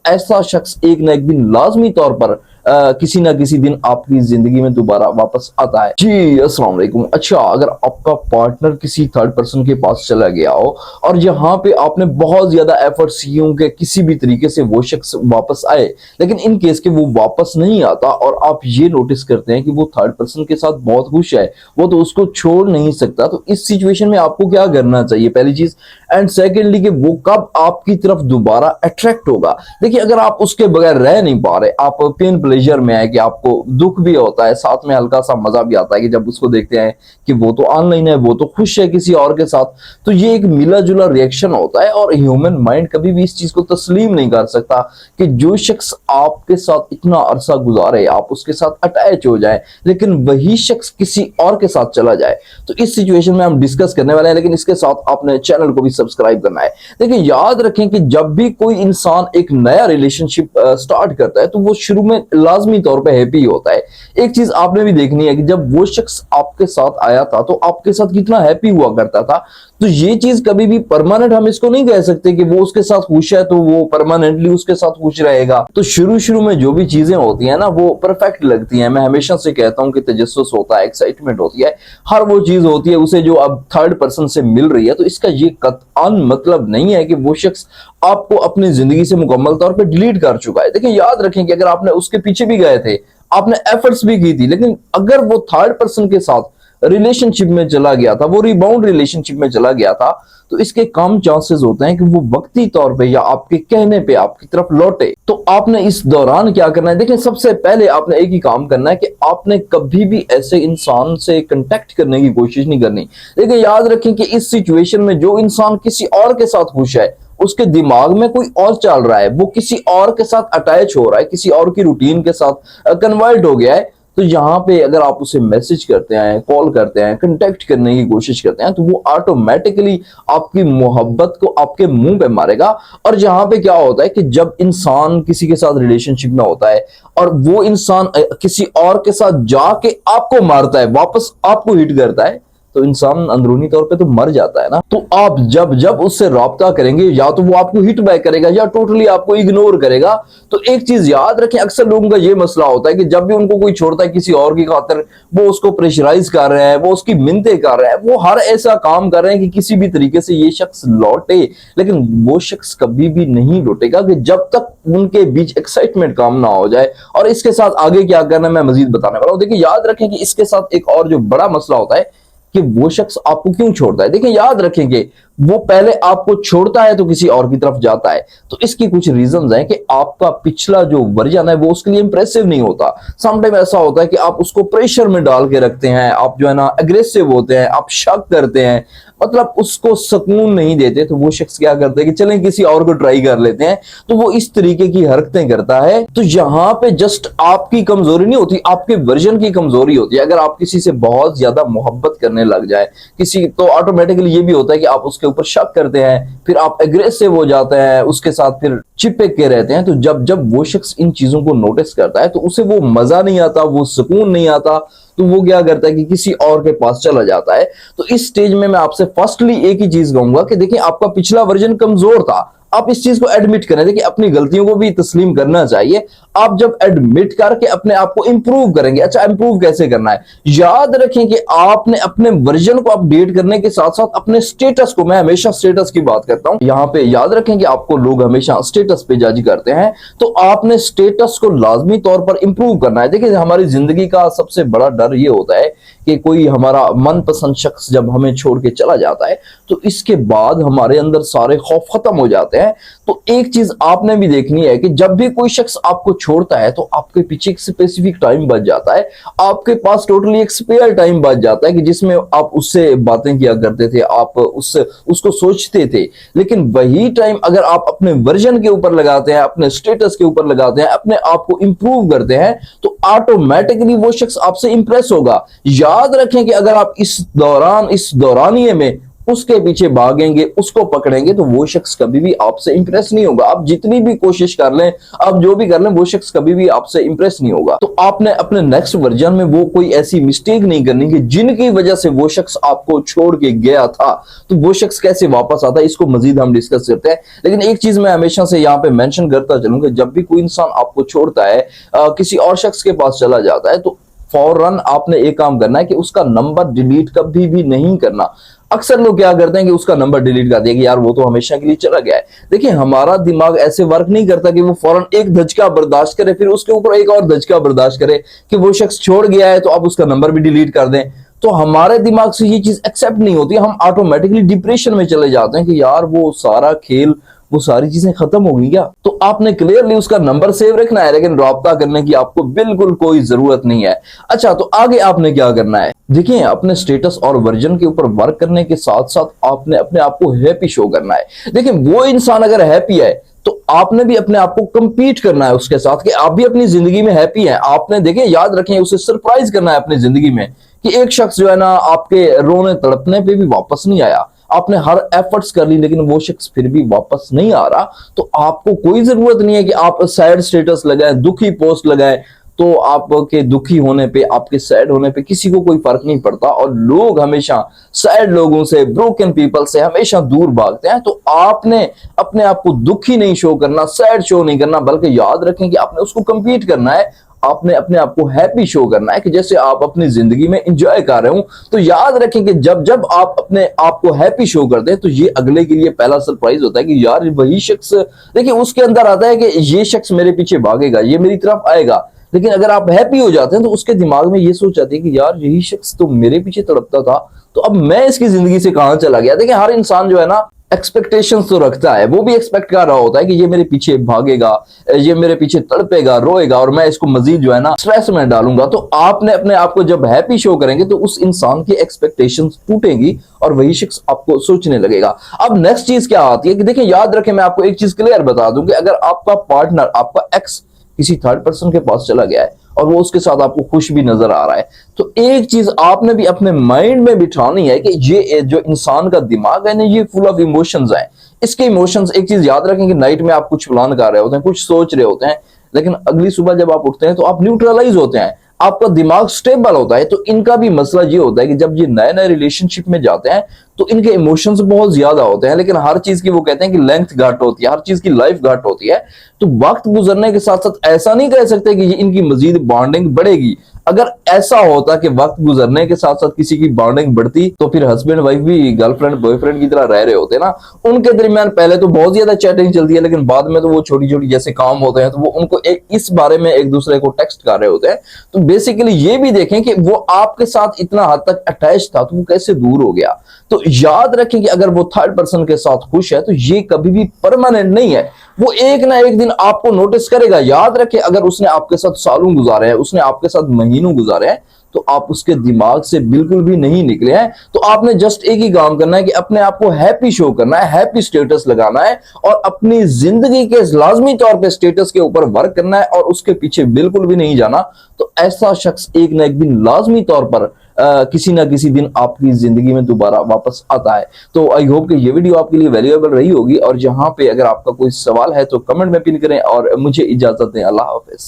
ऐसा शख्स एक ना एक दिन लाजमी तौर पर किसी ना किसी दिन आपकी जिंदगी में दोबारा वापस आता है। जी अस्सलाम वालेकुम। अच्छा, अगर आपका पार्टनर किसी थर्ड पर्सन के पास चला गया हो और जहां पे आपने बहुत ज्यादा एफर्ट्स किए हों कि किसी भी तरीके से वो शख्स वापस आए, लेकिन इन केस के वो वापस नहीं आता और आप ये नोटिस करते हैं कि वो थर्ड पर्सन के साथ बहुत खुश है, वो तो उसको छोड़ नहीं सकता, तो इस सिचुएशन में आपको क्या करना चाहिए, पहली चीज। एंड सेकेंडली कि वो कब आपकी तरफ दोबारा अट्रैक्ट होगा। देखिए, अगर आप उसके बगैर रह नहीं पा रहे, आप पेन प्लेजर में है कि आपको दुख भी होता है, साथ में हल्का सा मजा भी आता है कि जब उसको देखते हैं कि वो तो ऑनलाइन है, वो तो खुश है किसी और के साथ, तो ये एक मिला जुला रिएक्शन होता है और ह्यूमन माइंड कभी भी इस चीज को तस्लीम नहीं कर सकता कि जो शख्स आपके साथ इतना अरसा गुजारे, आप उसके साथ अटैच हो जाए, लेकिन वही शख्स किसी और के साथ चला जाए। तो इस सिचुएशन में हम डिस्कस करने वाले हैं, लेकिन इसके साथ आपने चैनल को भी सब्सक्राइब करना है। देखिए, याद रखें कि जब भी कोई इंसान एक नया रिलेशनशिप स्टार्ट करता है तो वो शुरू में लाजमी तौर पे हैप्पी होता है। एक चीज आपने भी देखनी है कि जब वो शख्स आपके साथ आया था तो आपके साथ कितना हैप्पी हुआ करता था। तो ये चीज कभी भी परमानेंट हम इसको नहीं कह सकते कि वो उसके साथ खुश है तो वो परमानेंटली उसके साथ खुश रहेगा। तो शुरू शुरू में जो भी चीजें होती है ना वो परफेक्ट लगती हैं। मैं हमेशा से कहता हूं कि तजस्सुस होता है, एक्साइटमेंट होती है, हर वो चीज होती है उसे जो अब थर्ड पर्सन से मिल रही है। तो इसका ये कतआन मतलब नहीं है कि वो शख्स आपको अपनी जिंदगी से मुकम्मल तौर पर डिलीट कर चुका है। देखिए, याद रखें कि अगर आपने उसके पीछे भी गए थे, आपने एफर्ट्स भी की थी, लेकिन अगर वो थर्ड पर्सन के साथ रिलेशनशिप में चला गया था, वो रिबाउंड रिलेशनशिप में चला गया था, तो इसके कम चांसेस होते हैं कि वो वक्ती तौर पे या आपके कहने पे आपकी तरफ लौटे। तो आपने इस दौरान क्या करना है, देखिए सबसे पहले आपने एक ही काम करना है कि आपने कभी भी ऐसे इंसान से कांटेक्ट करने की कोशिश नहीं करनी। देखिए, याद रखें कि इस सिचुएशन में जो इंसान किसी और के साथ खुश है, उसके दिमाग में कोई और चल रहा है, वो किसी और के साथ अटैच हो रहा है, किसी और की रूटीन के साथ कन्वर्ट हो गया है। तो यहाँ पे अगर आप उसे मैसेज करते हैं, कॉल करते हैं, कांटेक्ट करने की कोशिश करते हैं, तो वो ऑटोमेटिकली आपकी मोहब्बत को आपके मुंह पे मारेगा। और जहां पे क्या होता है कि जब इंसान किसी के साथ रिलेशनशिप में होता है और वो इंसान किसी और के साथ जाके आपको मारता है, वापस आपको हिट करता है, तो इंसान अंदरूनी तौर पे तो मर जाता है ना। तो आप जब जब उससे राब्ता करेंगे, या तो वो आपको हिट बैक करेगा या टोटली आपको इग्नोर करेगा। तो एक चीज याद रखें, अक्सर लोगों का ये मसला होता है कि जब भी उनको कोई छोड़ता है किसी और की खातिर, वो उसको प्रेशराइज कर रहे हैं, वो उसकी मिन्नतें कर रहे हैं, वो हर ऐसा काम कर रहे हैं कि किसी भी तरीके से ये शख्स लौटे, लेकिन वो शख्स कभी भी नहीं लौटेगा कि जब तक उनके बीच एक्साइटमेंट काम ना हो जाए। और इसके साथ आगे क्या करना है मैं मजीद बताने वाला हूं। देखिए, याद रखें कि इसके साथ एक और जो बड़ा मसला होता है कि वो शख्स आपको क्यों छोड़ता है। देखिए, याद रखेंगे वो पहले आपको छोड़ता है तो किसी और की तरफ जाता है। तो इसकी कुछ रीजंस हैं कि आपका पिछला जो वर्जन है वो उसके लिए इंप्रेसिव नहीं होता। समटाइम ऐसा होता है कि आप उसको प्रेशर में डाल के रखते हैं, आप जो है ना अग्रेसिव होते हैं, आप शक करते हैं, मतलब उसको सुकून नहीं देते। तो वो शख्स क्या करता है कि चलें किसी और को ट्राई कर लेते हैं, तो वो इस तरीके की हरकतें करता है। तो यहाँ पे जस्ट आपकी कमजोरी नहीं होती, आपके वर्जन की कमजोरी होती है। अगर आप किसी से बहुत ज्यादा मोहब्बत करने लग जाए किसी, तो ऑटोमेटिकली ये भी होता है कि आप उसके ऊपर शक करते हैं, फिर आप एग्रेसिव हो जाते हैं, उसके साथ फिर चिपक के रहते हैं। तो जब जब वो शख्स इन चीजों को नोटिस करता है तो उसे वो मजा नहीं आता, वो सुकून नहीं आता, तो वो क्या करता है कि किसी और के पास चला जाता है। तो इस स्टेज में मैं आपसे फर्स्टली एक ही चीज कहूंगा कि देखिए, आपका पिछला वर्जन कमजोर था, आप इस चीज को एडमिट करें। देखिए, अपनी गलतियों को भी तस्लीम करना चाहिए। आप जब एडमिट करके अपने आप को इंप्रूव करेंगे, अच्छा इंप्रूव कैसे करना है, याद रखें कि आपने अपने वर्जन को अपडेट करने के साथ साथ अपने स्टेटस को, मैं हमेशा स्टेटस की बात करता हूं यहाँ पे, याद रखें कि आपको लोग हमेशा स्टेटस पे जज करते हैं, तो आपने स्टेटस को लाजमी तौर पर इंप्रूव करना है। देखिए, हमारी जिंदगी का सबसे बड़ा डर ये होता है कि कोई हमारा मनपसंद शख्स जब हमें छोड़ के चला जाता है तो इसके बाद हमारे अंदर सारे खौफ खत्म हो जाते हैं। तो एक चीज आपने भी देखनी है कि जब भी कोई शख्स आपको छोड़ता है तो आपके पीछे एक स्पेसिफिक टाइम बच जाता है, आपके पास टोटली एक स्पेयर टाइम बच जाता है कि जिसमें आप उससे बातें किया करते थे, आप उससे उसको सोचते थे। लेकिन वही टाइम अगर आप अपने वर्जन के ऊपर लगाते हैं, अपने स्टेटस के ऊपर लगाते हैं, अपने आप को इंप्रूव करते हैं, तो ऑटोमेटिकली वो शख्स आपसे इंप्रेस होगा। याद रखें कि अगर आप इस दौरानिए में उसके पीछे भागेंगे, उसको पकड़ेंगे, तो वो शख्स कभी भी आपसे इंप्रेस नहीं होगा। आप जितनी भी कोशिश कर लें, आप जो भी कर लें, वो शख्स कभी भी आपसे इंप्रेस नहीं होगा। तो आपने अपने नेक्स्ट वर्जन में वो कोई ऐसी मिस्टेक नहीं करनी कि जिनकी वजह से वो शख्स आपको छोड़ के गया था, तो वो शख्स कैसे वापस आता है, इसको मजीद हम डिस्कस करते हैं। लेकिन एक चीज मैं हमेशा से यहाँ पे मेंशन करता चलूंगा, जब भी कोई इंसान आपको छोड़ता है, किसी और शख्स के पास चला जाता है, तो फौरन आपने एक काम करना है कि उसका नंबर डिलीट कभी भी नहीं करना। अक्सर लोग क्या करते हैं कि उसका नंबर डिलीट कर दिया कि यार वो तो हमेशा के लिए चला गया है। देखिए, हमारा दिमाग ऐसे वर्क नहीं करता कि वो फौरन एक धचका बर्दाश्त करे, फिर उसके ऊपर एक और धचका बर्दाश्त करे कि वो शख्स छोड़ गया है तो अब उसका नंबर भी डिलीट कर दें। तो हमारे दिमाग से ये चीज एक्सेप्ट नहीं होती, हम ऑटोमेटिकली डिप्रेशन में चले जाते हैं कि यार वो सारा खेल, वो सारी चीजें खत्म हो गई क्या। तो आपने क्लियरली उसका नंबर सेव रखना है, लेकिन रब्ता करने की आपको बिल्कुल कोई जरूरत नहीं है। अच्छा, तो आगे आपने क्या करना है? देखिए, अपने स्टेटस और वर्जन के ऊपर वर्क करने के साथ साथ आपने अपने आप को हैप्पी शो करना है। देखिए, वो इंसान अगर हैप्पी है तो आपने भी अपने आप को कंपीट करना है उसके साथ कि आप भी अपनी जिंदगी में हैप्पी हैं। आपने देखिए, याद रखें, उसे सरप्राइज करना है अपनी जिंदगी में कि एक शख्स जो है ना आपके रोने तड़पने पे भी वापस नहीं आया। आपने हर एफर्ट्स कर ली लेकिन वो शख्स फिर भी वापस नहीं आ रहा, तो आपको कोई जरूरत नहीं है कि आप सैड स्टेटस लगाएं, दुखी पोस्ट लगाएं। तो आपके दुखी होने पे, आपके सैड होने पे किसी को कोई फर्क नहीं पड़ता, और लोग हमेशा सैड लोगों से, ब्रोकन पीपल से हमेशा दूर भागते हैं। तो आपने अपने आप को दुखी नहीं शो करना, सैड शो नहीं करना, बल्कि याद रखें कि आपने उसको कंपीट करना है। आपने अपने आप को हैप्पी शो करना है कि जैसे आप अपनी जिंदगी में एंजॉय कर रहे हो। तो याद रखें कि जब जब आप अपने आप को हैप्पी शो करते हैं तो ये अगले के लिए पहला सरप्राइज होता है कि यार वही शख्स, देखिए उसके अंदर आता है कि ये शख्स मेरे पीछे भागेगा, ये मेरी तरफ आएगा। लेकिन अगर आप हैप्पी हो जाते हैं तो उसके दिमाग में ये सोच आती है कि यार यही शख्स तो मेरे पीछे तड़पता था, तो अब मैं इसकी जिंदगी से कहां चला गया। देखिए, हर इंसान जो है ना एक्सपेक्टेशंस तो रखता है, वो भी एक्सपेक्ट कर रहा होता है कि ये मेरे पीछे भागेगा, ये मेरे पीछे तड़पेगा, रोएगा, और मैं इसको मजीद जो है ना स्ट्रेस में डालूंगा। तो आपने अपने आप को जब हैप्पी शो करेंगे तो उस इंसान की एक्सपेक्टेशंस टूटेंगी और वही शख्स आपको सोचने लगेगा। अब नेक्स्ट चीज क्या आती है कि देखिए, याद रखें, मैं आपको एक चीज क्लियर बता दूं कि अगर आपका पार्टनर, आपका एक्स किसी थर्ड पर्सन के पास चला गया है और वो उसके साथ आपको खुश भी नजर आ रहा है, तो एक चीज आपने भी अपने माइंड में बिठानी है कि ये जो इंसान का दिमाग है ना, ये फुल ऑफ इमोशंस है। इसके इमोशंस, एक चीज याद रखें कि नाइट में आप कुछ प्लान कर रहे होते हैं, कुछ सोच रहे होते हैं, लेकिन अगली सुबह जब आप उठते हैं तो आप न्यूट्रलाइज होते हैं, आपका दिमाग स्टेबल होता है। तो इनका भी मसला ये होता है कि जब ये नए नए रिलेशनशिप में जाते हैं तो इनके इमोशंस बहुत ज्यादा होते हैं, लेकिन हर चीज की वो कहते हैं कि लेंथ घट होती है, हर चीज की लाइफ घट होती है। तो वक्त गुजरने के साथ साथ ऐसा नहीं कह सकते कि इनकी मजीद बॉन्डिंग बढ़ेगी। अगर ऐसा होता कि वक्त गुजरने के साथ साथ किसी की बॉन्डिंग बढ़ती तो फिर हस्बैंड वाइफ भी गर्लफ्रेंड बॉयफ्रेंड की तरह रह रहे होते ना। उनके दरमियान पहले तो बहुत ज्यादा चैटिंग चलती है, लेकिन बाद में तो वो छोटी छोटी जैसे काम होते हैं तो वो उनको इस बारे में एक दूसरे को टेक्स्ट कर रहे होते हैं। तो बेसिकली ये भी देखें कि वो आपके साथ इतना हद तक अटैच था तो वो कैसे दूर हो गया। तो याद रखें कि अगर वो थर्ड पर्सन के साथ खुश है तो ये कभी भी परमानेंट नहीं है, वो एक ना एक दिन आपको नोटिस करेगा। याद रखें, अगर उसने आपके साथ सालों गुजारे हैं, उसने आपके साथ महीनों गुजारे हैं, तो आप उसके दिमाग से बिल्कुल भी नहीं निकले हैं। तो आपने जस्ट एक ही काम करना है कि अपने आप को हैप्पी शो करना है, हैप्पी स्टेटस लगाना है, और अपनी जिंदगी के लाजमी तौर पे स्टेटस के ऊपर वर्क करना है और उसके पीछे बिल्कुल भी नहीं जाना। तो ऐसा शख्स एक ना एक दिन लाजमी तौर पर किसी ना किसी दिन आपकी जिंदगी में दोबारा वापस आता है। तो आई होप कि ये वीडियो आपके लिए वैल्यूएबल रही होगी, और जहां पे अगर आपका कोई सवाल है तो कमेंट में पिन करें, और मुझे इजाजत दें। अल्लाह हाफिज।